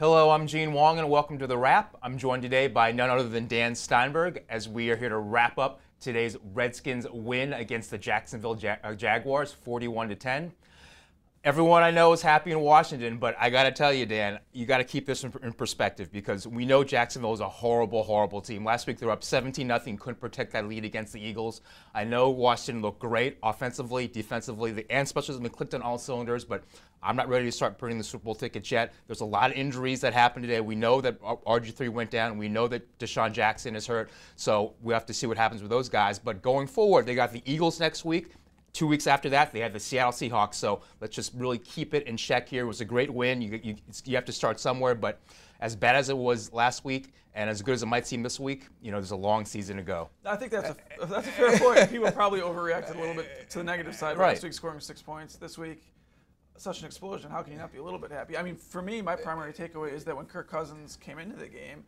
Hello, I'm Wang, and welcome to The Wrap. I'm joined today by none other than Dan Steinberg, as we are here to wrap up today's Redskins win against the Jacksonville Jaguars, 41-10. Everyone I know is happy in Washington, but I got to tell you, Dan, you got to keep this in perspective, because we know Jacksonville is a horrible, horrible team. Last week they were up 17-0, couldn't protect that lead against the Eagles. I know Washington looked great offensively, defensively, and specialism clicked on all cylinders, but I'm not ready to start printing the Super Bowl tickets yet. There's a lot of injuries that happened today. We know that RGIII went down. We know that DeSean Jackson is hurt, so we have to see what happens with those guys. But going forward, they got the Eagles next week. 2 weeks after that, they had the Seattle Seahawks. So let's just really keep it in check here. It was a great win. You have to start somewhere, but as bad as it was last week and as good as it might seem this week, there's a long season to go. I think that's a fair point. People probably overreacted a little bit to the negative side last week, scoring 6 points. This week, such an explosion. How can you not be a little bit happy? I mean, for me, my primary takeaway is that when Kirk Cousins came into the game,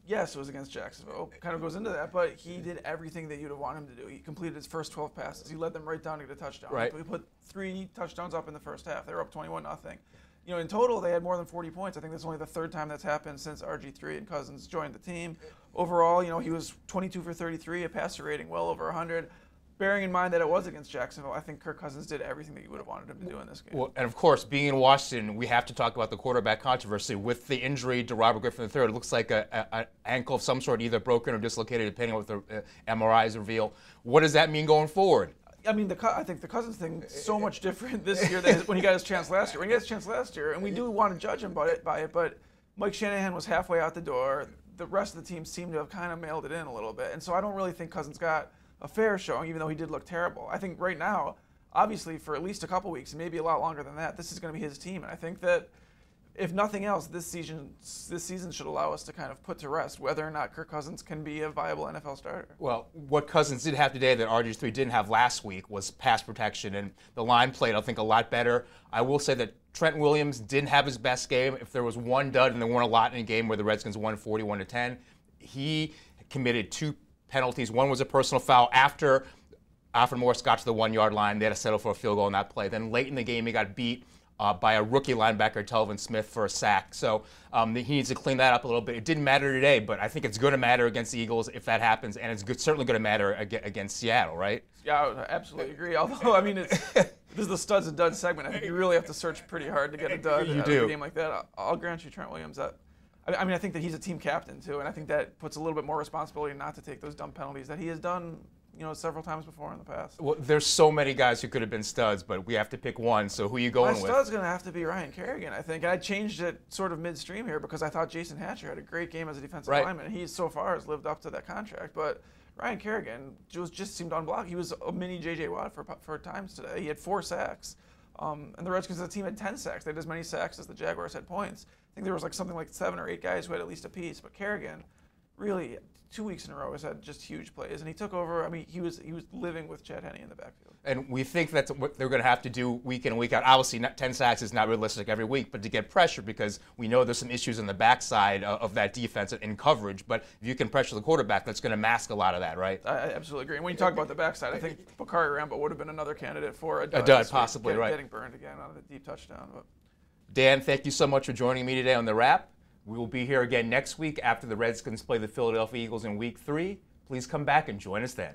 yes, it was against Jacksonville. Kind of goes into that, but he did everything that you'd have wanted him to do. He completed his first 12 passes. He led them right down to get a touchdown. Right. He put 3 touchdowns up in the first half. They were up 21-0. In total, they had more than 40 points. I think that's only the third time that's happened since RG3 and Cousins joined the team. Overall, he was 22 for 33, a passer rating well over 100. Bearing in mind that it was against Jacksonville, I think Kirk Cousins did everything that you would have wanted him to do in this game. Well, and of course, being in Washington, we have to talk about the quarterback controversy. With the injury to Robert Griffin III, it looks like an ankle of some sort, either broken or dislocated, depending on what the MRIs reveal. What does that mean going forward? I mean, I think the Cousins thing is so much different this year than when he got his chance last year. When he got his chance last year, and we do want to judge him by it, but Mike Shanahan was halfway out the door. The rest of the team seemed to have kind of mailed it in a little bit. And so I don't really think Cousins got a fair showing, even though he did look terrible. I think right now, obviously for at least a couple weeks, maybe a lot longer than that, this is going to be his team. And I think that if nothing else, this season should allow us to kind of put to rest whether or not Kirk Cousins can be a viable NFL starter. Well, what Cousins did have today that RG3 didn't have last week was pass protection, and the line played, I think, a lot better. I will say that Trent Williams didn't have his best game. If there was one dud, and there weren't a lot in a game where the Redskins won 41-10, he committed 2 penalties. One was a personal foul after Alfred Morris got to the 1-yard line. They had to settle for a field goal on that play. Then late in the game, he got beat by a rookie linebacker, Telvin Smith, for a sack. So he needs to clean that up a little bit. It didn't matter today, but I think it's going to matter against the Eagles if that happens, and it's certainly going to matter against Seattle, right? Yeah, I would absolutely agree. Although, I mean, this is the studs and duds segment. I think you really have to search pretty hard to get a dud out of a game like that. I'll grant you, Trent Williams, that. I mean, I think that he's a team captain, too, and I think that puts a little bit more responsibility not to take those dumb penalties that he has done, several times before in the past. Well, there's so many guys who could have been studs, but we have to pick one, so who are you going with? My stud's going to have to be Ryan Kerrigan, I think. And I changed it sort of midstream here because I thought Jason Hatcher had a great game as a defensive lineman, and he so far has lived up to that contract. But Ryan Kerrigan just seemed unblocked. He was a mini J.J. Watt for times today. He had 4 sacks. And the Redskins, the team, had 10 sacks. They had as many sacks as the Jaguars had points. I think there was something like 7 or 8 guys who had at least a piece. But Kerrigan, really, 2 weeks in a row, has had just huge plays. And he took over. I mean, he was living with Chad Henne in the backfield. And we think that's what they're going to have to do week in and week out. Obviously, 10 sacks is not realistic every week, but to get pressure, because we know there's some issues on the backside of that defense in coverage. But if you can pressure the quarterback, that's going to mask a lot of that, right? I absolutely agree. And when you talk about the backside, I think Bakari Rambo would have been another candidate for a dud possibly, right? Getting burned again on a deep touchdown. But. Dan, thank you so much for joining me today on The Wrap. We will be here again next week after the Redskins play the Philadelphia Eagles in Week 3. Please come back and join us then.